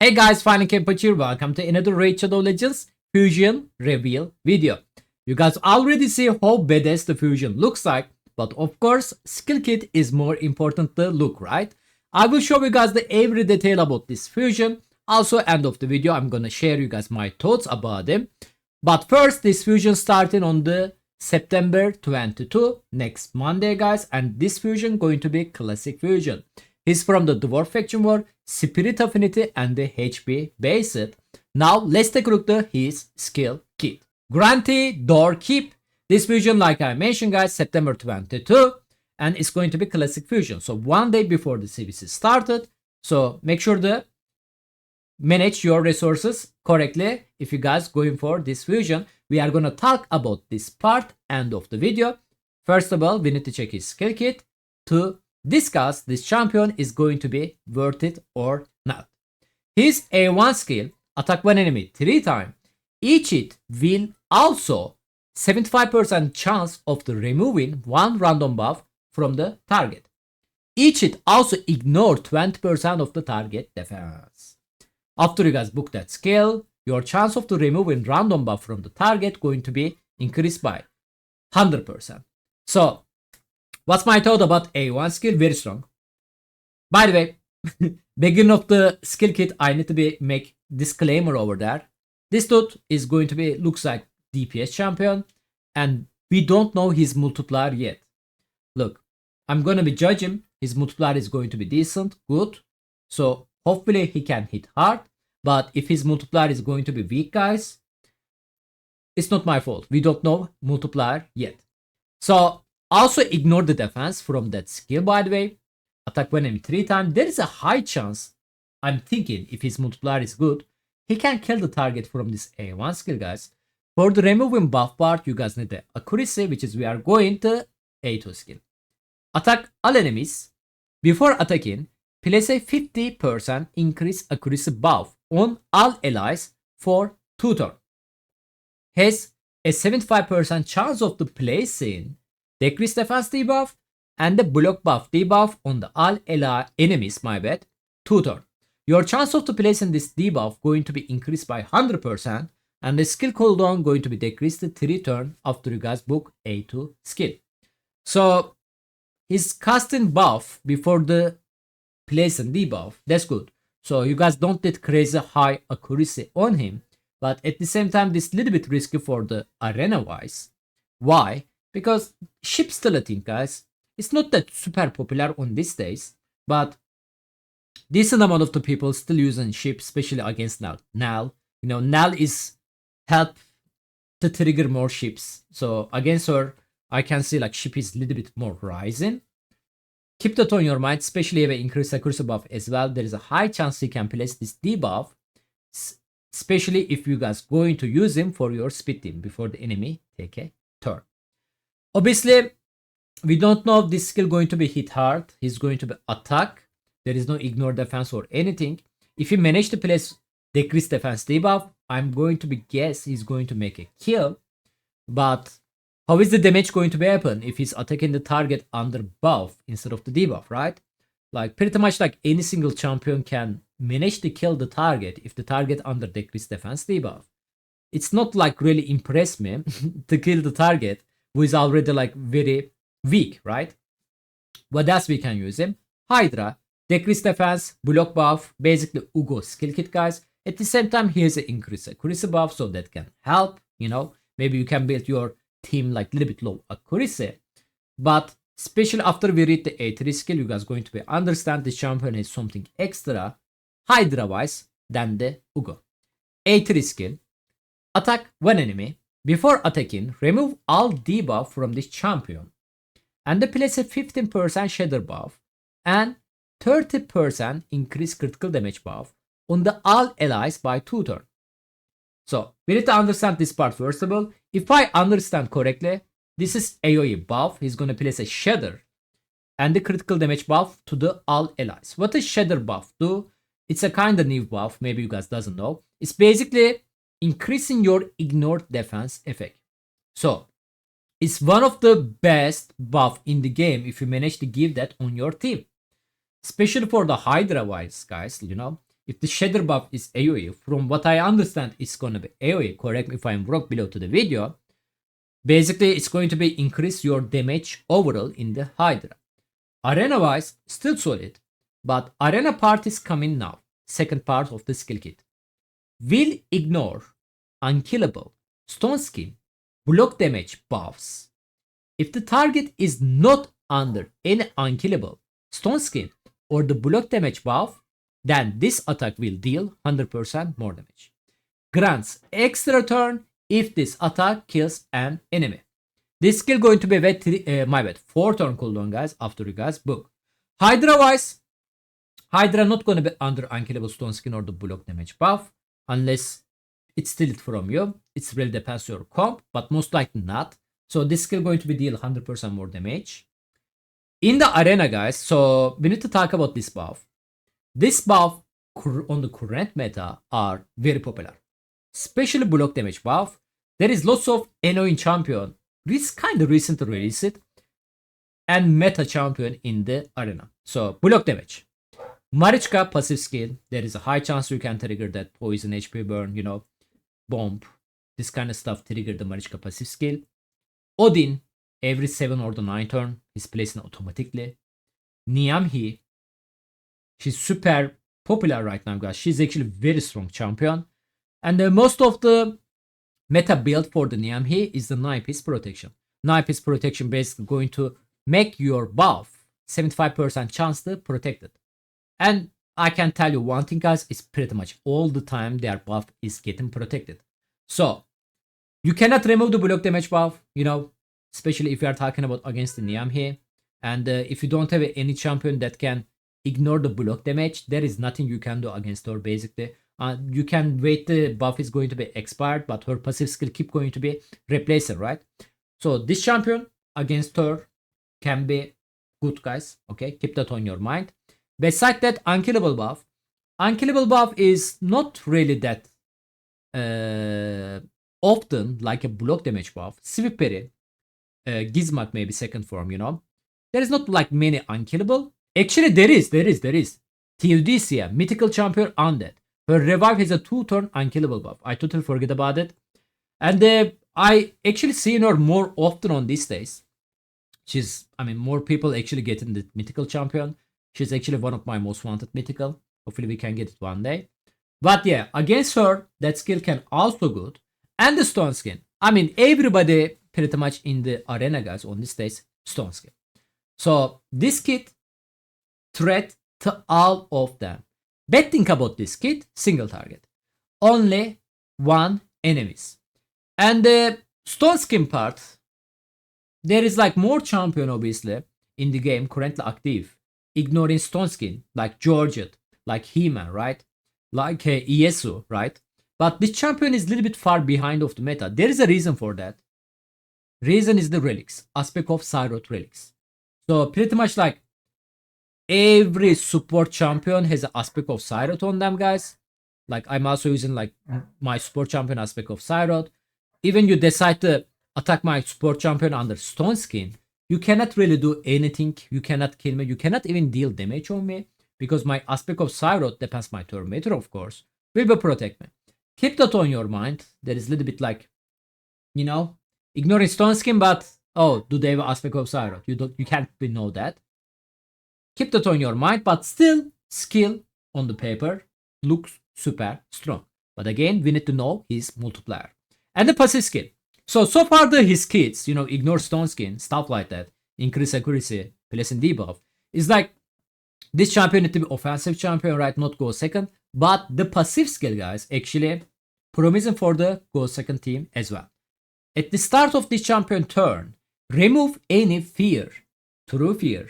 Hey guys, finalKenpachi here. Welcome to another Raid Shadow Legends Fusion Reveal video. You guys already see how badass the Fusion looks like, but of course, skill kit is more important than look, right? I will show you guys the every detail about this Fusion. Also, end of the video, I'm gonna share you guys my thoughts about them. But first, this Fusion starting on the September 22, next Monday, guys, and this Fusion going to be classic Fusion. He's from the Dwarf Faction War, Spirit Affinity, and the HP based. Now let's take a look at his skill kit. Granyt Doorkeep. This fusion, like I mentioned, guys, September 22, and it's going to be classic fusion. So one day before the CvC started. So make sure to manage your resources correctly if you guys going for this fusion. We are gonna talk about this part end of the video. First of all, we need to check his skill kit to discuss this champion is going to be worth it or not. His A1 skill, attack one enemy 3 times. Each hit will also 75% chance of the removing one random buff from the target. Each hit also ignore 20% of the target defense. After you guys book that skill, your chance of the removing random buff from the target going to be increased by 100%. So what's my thought about A1 skill? Very strong. By the way, beginning of the skill kit, I need to make disclaimer over there. This dude is going to be looks like DPS champion, and we don't know his multiplier yet. Look, I'm gonna be judging. His multiplier is going to be decent, good. So hopefully he can hit hard. But if his multiplier is going to be weak, guys, it's not my fault. We don't know multiplier yet. So also ignore the defense from that skill, by the way. Attack one enemy 3 times. There is a high chance, I'm thinking, if his multiplier is good, he can kill the target from this A1 skill, guys. For the removing buff part, you guys need the accuracy, which is we are going to A2 skill. Attack all enemies. Before attacking, place a 50% increase accuracy buff on all allies for 2 turns. Has a 75% chance of the placing decrease defense debuff and the block buff debuff on the all enemies, 2 turn. Your chance of the placing this debuff going to be increased by 100%, and the skill cooldown going to be decreased to 3 turn after you guys book A2 skill. So his casting buff before the placing debuff, that's good. So you guys don't get crazy high accuracy on him, but at the same time this little bit risky for the arena wise. Why? Because ship still a thing, guys. It's not that super popular on these days, but decent amount of the people still using ship, especially against Null. Null, you know, Null is help to trigger more ships. So against her, I can see like ship is a little bit more rising. Keep that on your mind, especially if you increase accuracy buff as well. There is a high chance you can place this debuff, especially if you guys going to use him for your speed team before the enemy take a turn. Obviously, we don't know if this skill going to be hit hard. He's going to be attack. There is no ignore defense or anything. If you manage to place decrease defense debuff, I'm going to be guess he's going to make a kill. But how is the damage going to be happen if he's attacking the target under buff instead of the debuff, right? Like pretty much like any single champion can manage to kill the target if the target under decrease defense debuff. It's not like really impress me to kill the target who is already like very weak, right? What else we can use him? Hydra, decrease defense, block buff, basically Ugo skill kit, guys. At the same time, here's an increase accuracy buff, so that can help, you know. Maybe you can build your team like a little bit low accuracy. But especially after we read the A3 skill, you guys going to be understand this champion has something extra Hydra wise than the Ugo. A3 skill, attack one enemy. Before attacking, remove all debuff from this champion and place a 15% shatter buff and 30% increase critical damage buff on the all allies by 2 turns. So we need to understand this part first of all. If I understand correctly, this is AoE buff. He's going to place a shatter and the critical damage buff to the all allies. What does shatter buff do? It's a kind of new buff. Maybe you guys doesn't know. It's basically increasing your ignored defense effect. So it's one of the best buff in the game if you manage to give that on your team. Especially for the Hydra wise, guys, you know. if the Shatter buff is AoE, from what I understand, it's gonna be AoE. Correct me if I'm wrong below to the video. Basically, it's going to be increase your damage overall in the Hydra. Arena wise, still solid, but arena part is coming now. Second part of the skill kit. Will ignore unkillable stone skin block damage buffs if the target is not under any unkillable stone skin or the block damage buff, then this attack will deal 100% more damage. Grants extra turn if this attack kills an enemy. This skill going to be my bad 4 turn cooldown, guys, after you guys book. Hydra wise, Hydra not gonna be under unkillable stone skin or the block damage buff unless it's steal it from you. It's really depends on your comp, but most likely not. So this skill going to be deal 100% more damage. In the arena, guys, so we need to talk about this buff. This buff on the current meta are very popular. Especially block damage buff. There is lots of annoying champion. It's kind of recently released. And meta champion in the arena. So block damage. Marichka passive skill. There is a high chance you can trigger that poison, HP burn, you know, bomb. This kind of stuff trigger the Marichka passive skill. Odin, every 7 or the 9 turn, is placing automatically. Niamhi, she's super popular right now, guys. She's actually very strong champion. And most of the meta build for the Niamhi is the 9-piece protection. 9-piece protection basically going to make your buff 75% chance to protect it. And I can tell you one thing, guys, it's pretty much all the time their buff is getting protected. So you cannot remove the block damage buff, you know, especially if you are talking about against the Niamhi. And if you don't have any champion that can ignore the block damage, there is nothing you can do against her basically. You can wait, the buff is going to be expired, but her passive skill keep going to be replacer, right? So this champion against her can be good, guys. Okay, keep that on your mind. Besides that, unkillable buff. Unkillable buff is not really that often like a block damage buff. Sweeperry, Gizmak maybe second form, you know. There is not like many unkillable. Actually, there is. Theodisia, mythical champion undead. Her revive has a 2-turn unkillable buff. I totally forget about it. And I actually seen her more often on these days. More people actually getting the mythical champion. She's actually one of my most wanted mythical. Hopefully we can get it one day. But yeah, against her, that skill can also good. And the stone skin. Everybody pretty much in the arena, guys, on these days, stone skin. So this kit, threat to all of them. Bad thing about this kit, single target. Only 1 enemies. And the stone skin part, there is like more champion obviously in the game currently active. Ignoring stone skin, like Georgette, like He-Man, right? Like Iesu, right? But this champion is a little bit far behind of the meta. There is a reason for that. Reason is the relics, aspect of Cyrod relics. So pretty much like every support champion has an aspect of Cyrod on them, guys. Like I'm also using like my support champion aspect of Cyrod. Even you decide to attack my support champion under stone skin, you cannot really do anything. You cannot kill me. You cannot even deal damage on me because my aspect of Cyrod depends my Terminator, of course, will protect me. Keep that on your mind. There is a little bit like, you know, ignoring stone skin, but oh, do they have aspect of Cyrod? You can't know that. Keep that on your mind, but still, skill on the paper looks super strong. But again, we need to know his multiplier. And the passive skill. So far his kits, you know, ignore stone skin, stuff like that, increase accuracy, place and debuff, is like, this champion need to be offensive champion, right? Not go second. But the passive skill, guys, actually promising for the go second team as well. At the start of this champion turn, remove any fear, true fear,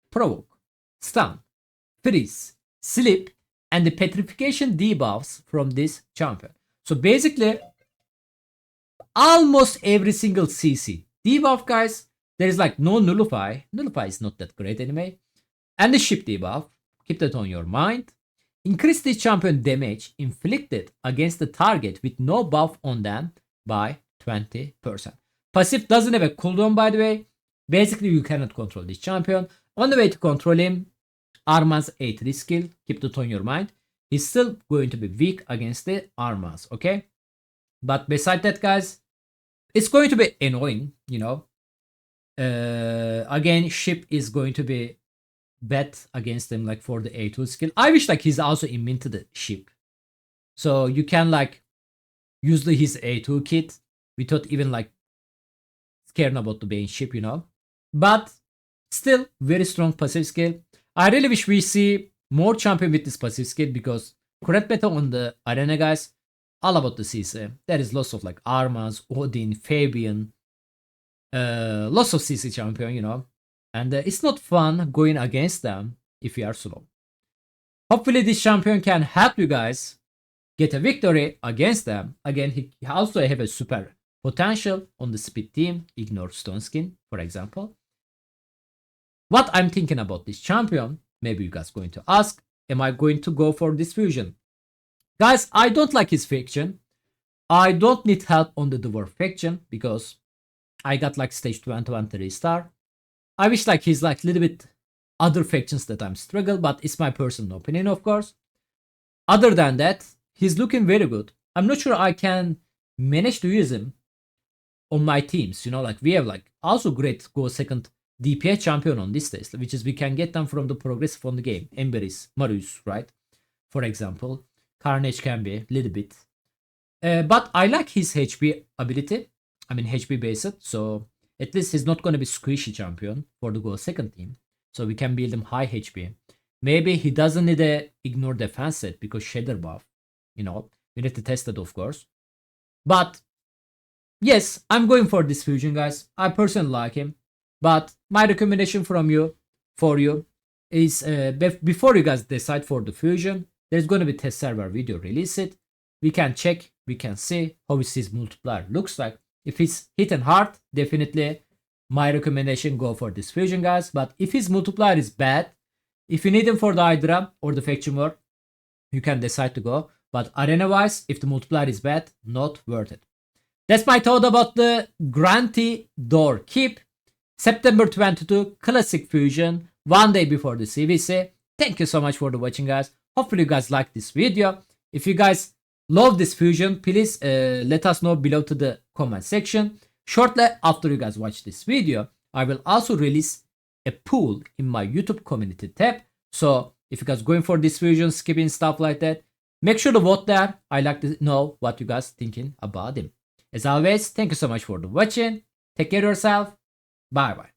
provoke, stun, freeze, sleep, and the petrification debuffs from this champion. So basically, almost every single CC debuff, guys, there is like no nullify. Nullify is not that great anyway. And the ship debuff, keep that on your mind. Increase the champion damage inflicted against the target with no buff on them by 20%. Passive doesn't have a cooldown, by the way. Basically, you cannot control this champion. On the way to control him, Arman's A3 skill, keep that on your mind. he's still going to be weak against the Armas, okay? But beside that, guys, it's going to be annoying, you know. Again, ship is going to be bad against him, like for the A2 skill. I wish like he's also immune to the ship. So you can like use his A2 kit without even like caring about the main ship, you know. But still, very strong passive skill. I really wish we see more champion with this passive skill because current meta on the arena, guys, all about the CC. There is lots of like Armas, Odin, Fabian, lots of CC champion, you know. And it's not fun going against them if you are slow. Hopefully this champion can help you guys get a victory against them. Again, he also have a super potential on the speed team. Ignore Stone Skin, for example. What I'm thinking about this champion, maybe you guys going to ask, am I going to go for this fusion? Guys, I don't like his faction. I don't need help on the dwarf faction because I got like stage 21 3-star. I wish like he's like a little bit other factions that I'm struggle, but it's my personal opinion, of course. Other than that, he's looking very good. I'm not sure I can manage to use him on my teams. You know, like we have like also great go second DPS champion on this list, which is we can get them from the progressive on the game. Emberis, Marius, right? For example, Carnage can be a little bit. But I like his HP ability. I mean HP based, so at least he's not going to be squishy champion for the go second team. So we can build him high HP. Maybe he doesn't need a ignore defense set because shader buff. You know, we need to test it, of course. But yes, I'm going for this fusion, guys. I personally like him. But my recommendation from you, for you, is before you guys decide for the fusion, there's going to be test server video release it. We can check, we can see how his multiplier looks like. If it's hitting hard, definitely my recommendation go for this fusion, guys. But if his multiplier is bad, if you need him for the Hydra or the faction war, you can decide to go. But arena wise, if the multiplier is bad, not worth it. That's my thought about the Granyt Doorkeep September 22 classic fusion, one day before the CvC. Thank you so much for the watching, guys. Hopefully you guys like this video. If you guys love this fusion, please let us know below to the comment section. Shortly after you guys watch this video, I will also release a poll in my YouTube community tab. So if you guys going for this fusion, skipping stuff like that, make sure to vote there. I like to know what you guys thinking about him. As always, thank you so much for the watching. Take care of yourself. Bye bye.